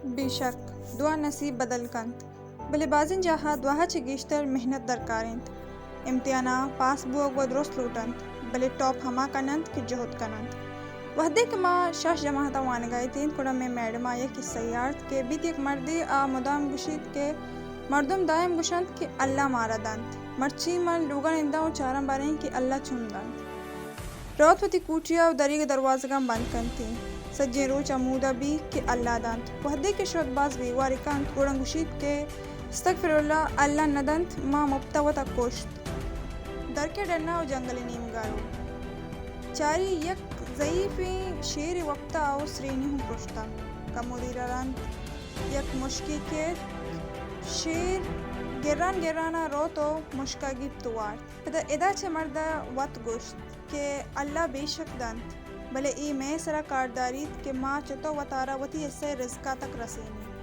بیشک دعا نصیب بدل کند بلے بازن جاها دعاها چه گیشتر محنت درکارند امتحانا پاس بوگ و درست لوٹند بلے ٹاپ ہما کنند کہ جہد کنند وحدے کہ ما شش جماعتا وانگائی تین کڑا میں میڈم آیا کہ سیارت کہ بیت یک مردی مدام گشید کہ مردم دائم گشند کہ اللہ مارا دند مرچی من لوگان اندہ و چارم باریں کہ اللہ چون دند روت وتی کوٹیا و دریگ دروازگاں بند کنتی سجے روچ عمودہ بھی کہ اللہ دند وحدے کے شد باز بیواری کند گوڑن گشید کہ استغفر اللہ اللہ ندند ما مبتوتا کشت در کے ڈرنا و جنگل نیم گارو چاری یک ضعیفی شیر وقتا او سرینی ہوں کشتا کمودی رند یک مشکی کے شیر گران گرانا رو تو مشکا گیب توار ادا چھ مردہ وط گشت کہ اللہ بے شک دند بلے ای میں سرا کاردارید کہ ماں چتو و تارا وتی اس سے رزقا تک رسینی